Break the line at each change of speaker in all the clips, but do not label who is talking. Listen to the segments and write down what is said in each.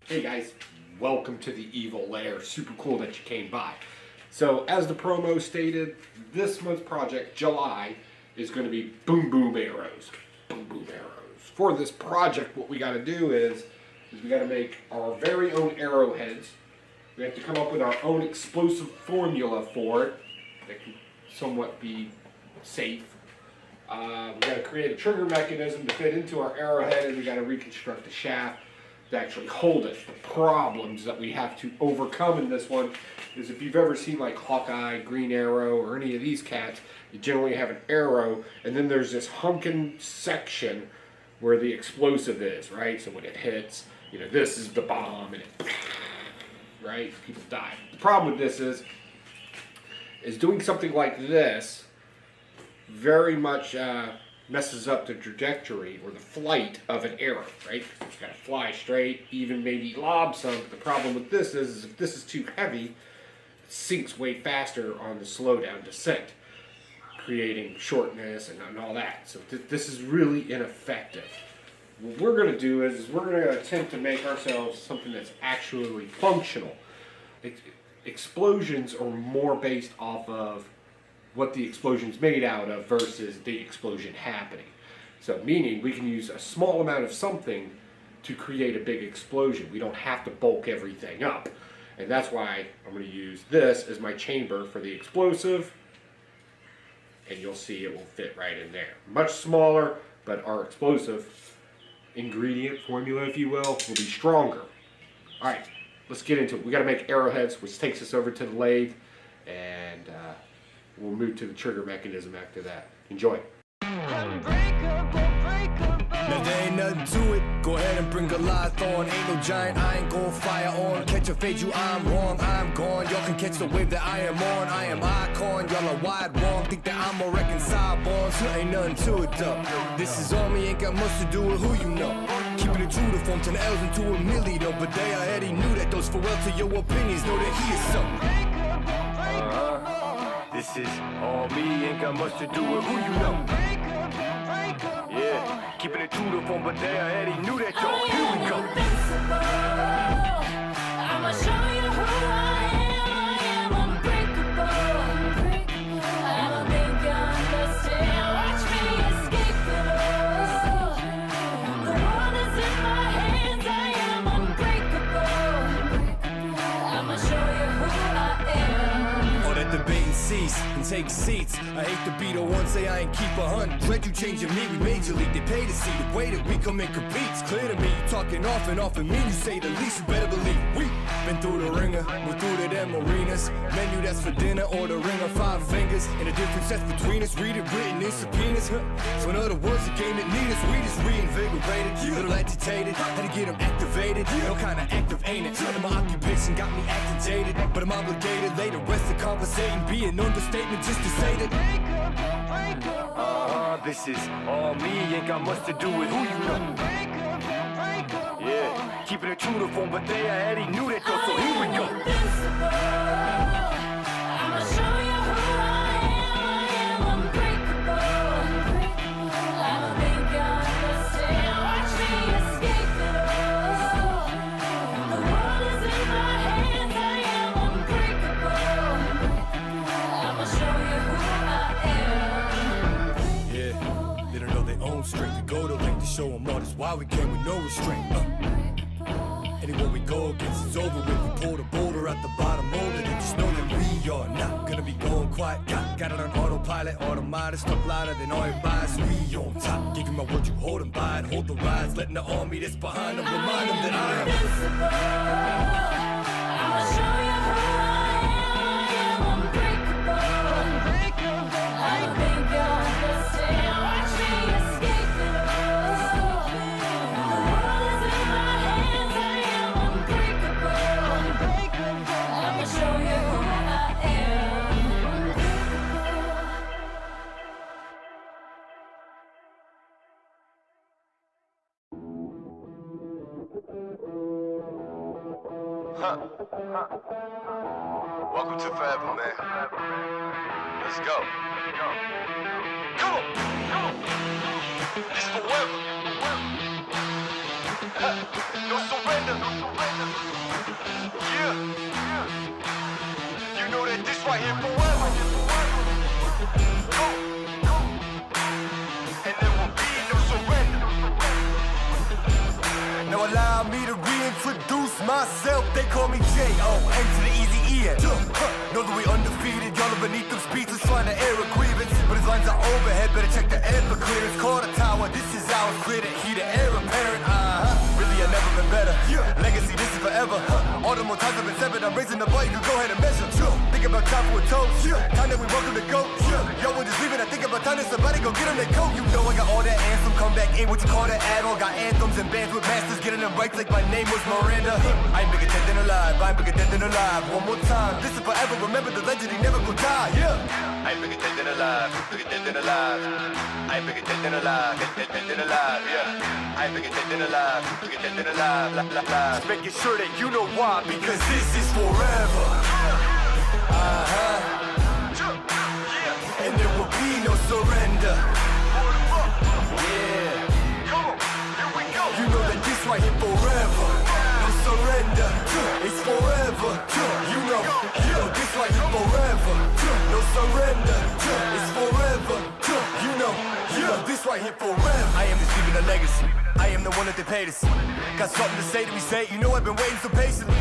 Hey guys, welcome to the Evil Lair. Super cool that you came by. So as the promo stated, this month's project, July, is going to be boom boom arrows. Boom boom arrows. For this project, what we got to do is we got to make our very own arrowheads. We have to come up with our own explosive formula for it that can somewhat be safe. We got to create a trigger mechanism to fit into our arrowhead, and we got to reconstruct the shaft to actually hold it. The problems that we have to overcome in this one is if you've ever seen like Hawkeye, Green Arrow, or any of these cats, you generally have an arrow, and then there's this hunkin' section where the explosive is, right? So when it hits, you know, this is the bomb, and it, right? People die. The problem with this is doing something like this very much messes up the trajectory or the flight of an arrow, right? It's got to fly straight, even maybe lob some. But the problem with this is if this is too heavy, it sinks way faster on the slow down descent, creating shortness and all that. So this is really ineffective. What we're going to do is we're going to attempt to make ourselves something that's actually functional. Explosions are more based off of what the explosion's made out of versus the explosion happening. So meaning we can use a small amount of something to create a big explosion. We don't have to bulk everything up. And that's why I'm going to use this as my chamber for the explosive. And you'll see it will fit right in there. Much smaller, but our explosive ingredient formula, if you will be stronger. All right, let's get into it. We got to make arrowheads, which takes us over to the lathe, and we'll move to the trigger mechanism after that. Enjoy.
Now there ain't nothing to it. Go ahead and bring a light on. Ain't no giant, I ain't gon' fire on. Catch a fade, you, I'm wrong, I'm gone. Y'all can catch the wave that I am on. I am icon, y'all are wide wrong. Think that I'm a reconcile bond, so ain't nothing to it though. This is on me, ain't got much to do with who you know. Keeping it true to form 10 L's into a milli though. But they already knew that those farewell to your opinions. Know that he is something. This is all me, ain't got much to do with who you know. Yeah, keeping it true to form, but they already knew that, y'all. Here we go.
Invincible. I'ma show you who I am unbreakable. I don't think you understand. Watch me escape it all. The world is in my hands. I am unbreakable. I'ma show you who I am.
All that debating cease and take seats. I hate to be the one say I ain't keep 100. Dread you changing me, we major league. They pay to see the way that we come and compete. It's clear to me, you talking off and me. You say the least, you better believe we been through the ringer, we're through to them arenas. Menu that's for dinner or the ring of 5 fingers. And the difference that's between us, read it written in subpoenas. So in other words, the game that need us, we just reinvigorated. A little agitated, had to get them activated. No kind of active ain't it? And my occupation got me acting jaded, but I'm obligated. Lay the rest of conversating, be an understatement just to say that. This is all me, ain't got much to do with who you know. Yeah, keeping it true to form, but they already knew that though, so here we go.
Invincible. I'ma show you who I am unbreakable. I don't think you understand. Watch me escape it all. The world is in my hands. I am unbreakable. I'ma show you who I am.
Yeah, they don't know their own strength. To go to length to show them all. That's why we came with no restraint. Anyone we go against, it's over with. We pull the boulder at the bottom, mold it, and just know that we are not gonna be going quiet. Got it on autopilot, automatic, stuck louder than all your bias. We on top, give you my word, you hold them by it. Hold the rise, letting the army that's behind them remind them that I am
Invincible. I'ma show you who I am unbreakable. I don't think you understand. Watch me escape it all. The world is in my hands. I am unbreakable. I'ma show you who I am.
Welcome to Forever, man. Let's go. Come on. It's forever. No surrender. Yeah. You know that this right here forever. And there will be no surrender. Now allow me to reintroduce myself. They call me J.O.N. to the easy E-N. Know that we undefeated. Y'all are beneath them speeches trying to air a grievance. But his lines are overhead. Better check the air for clearance. Call the tower. This is ours. Clear the heat. The air apparent. Really, I've never been better. Legacy, this is forever. All the more times I've been severed. I'm raising the bar. You can go ahead and measure. Think about time for a toast. Time that we welcome to go. Yo, we're just leaving. I think about time that somebody go get on their coat. You know I got all that anthem. Come back in. What you call that add-on? Got anthems and bands with masters. Getting them right like my name was Miranda. I ain't bigger dead than alive. I ain't bigger dead than alive. One more time. This is forever. Remember the legend. He never gonna die. Yeah. I ain't bigger dead than alive. Bigger dead than alive. I ain't bigger dead than alive. Dead than alive. Yeah. I ain't bigger dead than alive. Bigger dead than alive. Just making sure that you know why. Because this is forever. And there will be no surrender. Yeah. You know that this right here forever. No surrender. It's forever. You know this right here forever. No surrender. It's forever. You know this right here forever. I am just leaving a legacy. I am the one that they paid to see. Got something to say to me, say. You know I've been waiting so patiently.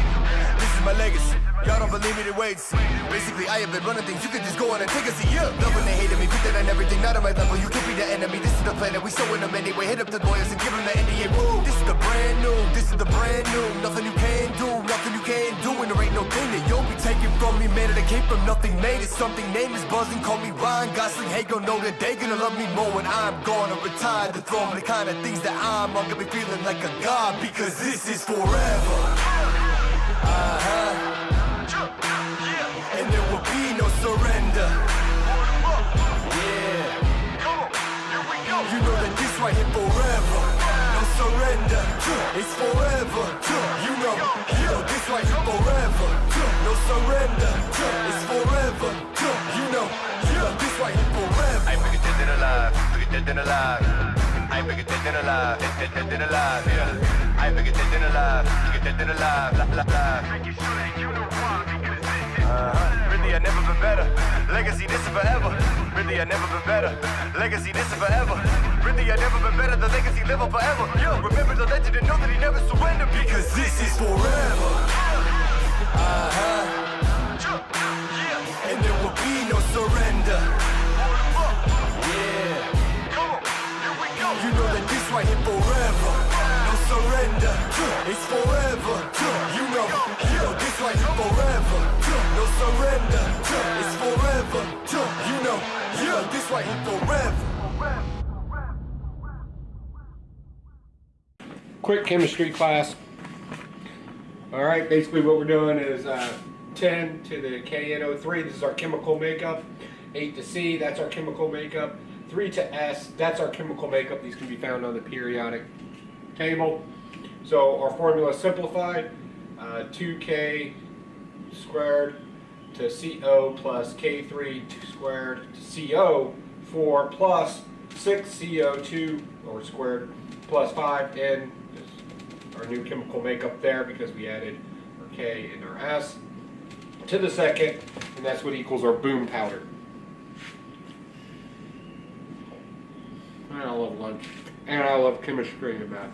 This is my legacy. Y'all don't believe me, then wait and see. Basically, I have been running things. You can just go on and take a seat. Yeah. Love when they hated me, put that on everything. Not on my level. You can't be the enemy. This is the plan that we showing them anyway. Hit up the lawyers and give them the NDA. Woo. This is the brand new. This is the brand new. Nothing you can do. Nothing you can't do. And there ain't no thing that you'll be taking from me. Man, it came from nothing. Made it something. Name is buzzing. Call me Ryan Gosling. Hey, gon' know that they gonna love me more when I'm gone or retire the throne. The kind of things that I'm gonna be feeling like a god. Because this is forever. And there will be no surrender. Yeah. You know that this right here forever. No surrender. It's forever. You know this right here forever. No surrender. It's forever. You know this right here forever. I ain't bigger dead than alive. Bigger dead than alive. I ain't bigger dead than alive. Dead than alive. Yeah. I ain't bigger dead than alive. Bigger dead than alive. Making sure that you know why. Because this is really, I never been better. Legacy, this is forever. Really, I never been better. Legacy, this is forever. Really, I never been better. The legacy live on forever. Yo, remember the legend and know that he never surrendered. Because this is forever. And there will be no surrender. Yeah. You know that this right here forever. No surrender. It's forever. You know this right here forever. No surrender. It's forever. You know this right here forever.
Quick chemistry class. Alright, basically what we're doing is 10 to the KNO3, this is our chemical makeup. 8 to C, that's our chemical makeup. 3 to S, that's our chemical makeup. These can be found on the periodic table. So our formula is simplified. 2K squared to CO plus K3 squared to CO 4 plus 6CO2 or squared plus 5N. Our new chemical makeup there because we added our K and our S to the second, and that's what equals our boom powder. And I love lunch, and I love chemistry and math.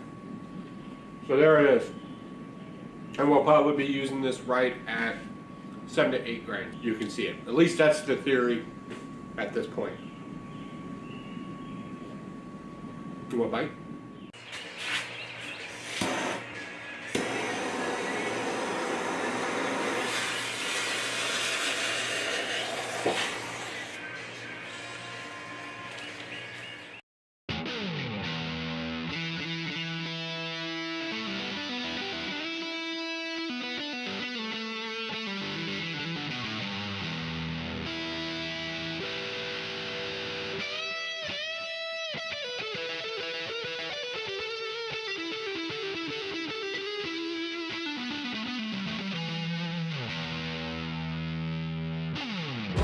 So there it is. And we'll probably be using this right at 7 to 8 grains. You can see it. At least that's the theory at this point. You want a bite?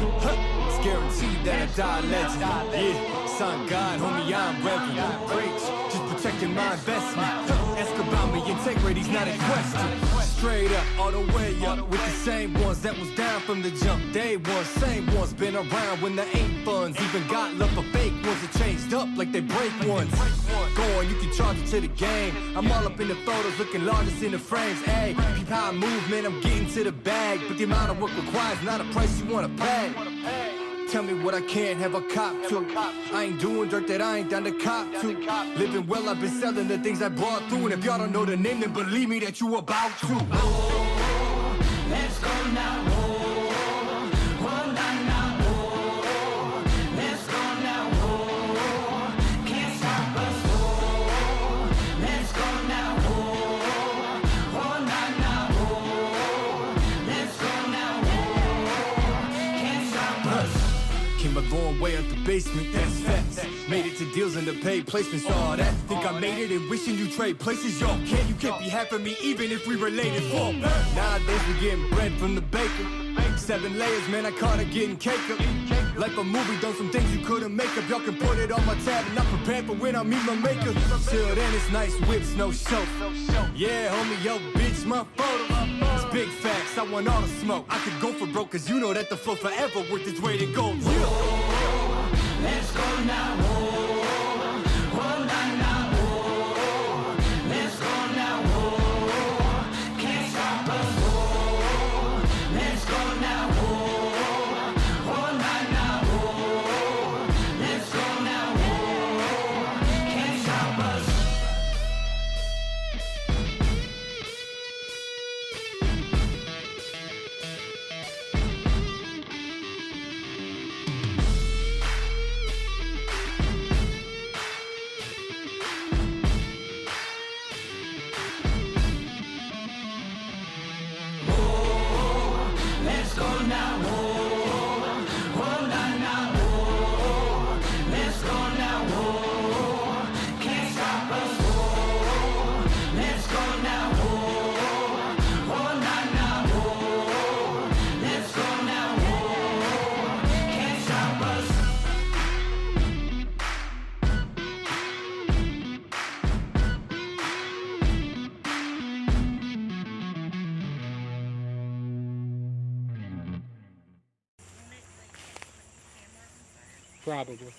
It's guaranteed that I die a legend. Yeah, son God, homie, I'm reverend. Preach, just protecting my investment. Ask about me, integrity's not a question. Straight up, all the way up, with the same ones that was down from the jump. Day one, same ones been around when there ain't funds. Even got love for fake ones that changed up like they break ones. Go on, you can charge it to the game. I'm all up in the photos, looking largest in the frames. Ayy, peep how I move, man, I'm getting to the bag. But the amount of work requires not a price you wanna pay. Tell me what I can't have a cop to. I ain't doing dirt that I ain't down to cop to. Living well, I've been selling the things I brought through. And if y'all don't know the name, then believe me that you about to.
Oh, let's go now. Oh, oh, nah, nah, oh, let's go now. Oh, can't stop us. Oh, let's go now. Oh, oh, nah, nah, oh, let's go now. Oh, can't stop us.
Came a long way out the basement, that's facts. Made it to deals and the paid placements, all that. Think I made it and wishing you trade places, yo. You can't be half of me even if we related for. Nowadays we getting bread from the baker. 7 layers, man, I caught it getting cake up. Like a movie, done some things you couldn't make up. Y'all can put it on my tab and I'm prepared for when I meet my maker. Till then it's nice whips, no show. Yeah, homie, yo, bitch, my photo. It's big facts, I want all the smoke. I could go for broke, cause you know that the flow forever worth its weight in gold.
Oh, let's go now. Oh, oh, nah, nah, oh, let's go now. Oh, can't stop us. Oh, let's go now. Oh, oh, nah, nah, oh, let's go now. Oh, can't stop us. Let's go now. Oh, oh, nah, nah, oh, let's go now. Oh, can't stop us. Oh, let's go now. Oh, oh, nah, nah, oh, let's go now. Oh, can't stop us.
Probably.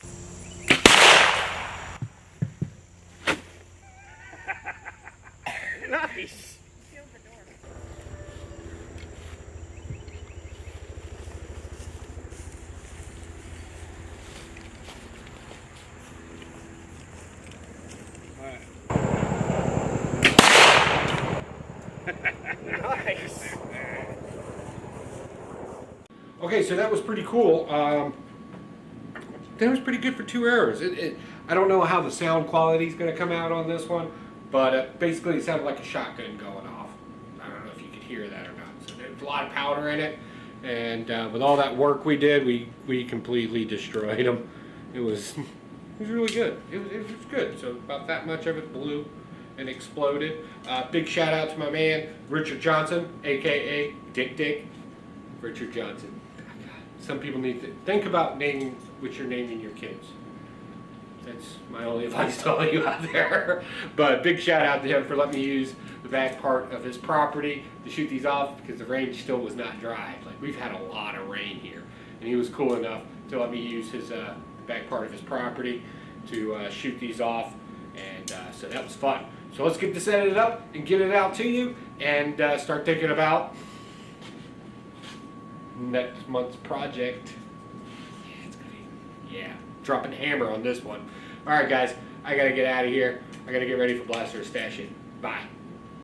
Nice. Nice. Okay, so that was pretty cool. That was pretty good for 2 arrows. I don't know how the sound quality is going to come out on this one, but basically it sounded like a shotgun going off. I don't know if you could hear that or not. So there's a lot of powder in it, and with all that work we did, we completely destroyed them. It was really good. It was good. So about that much of it blew and exploded. Big shout out to my man Richard Johnson, aka Dick. Richard Johnson. Some people need to think about naming what you're naming your kids. That's my only advice to all you out there. But big shout out to him for letting me use the back part of his property to shoot these off because the range still was not dry. Like, we've had a lot of rain here, and he was cool enough to let me use his back part of his property to shoot these off, and so that was fun. So let's get this edited up and get it out to you, and start thinking about next month's project. Yeah, it's gonna be, dropping the hammer on this one. Alright guys, I gotta get out of here. I gotta get ready for Blaster to stash it. Bye.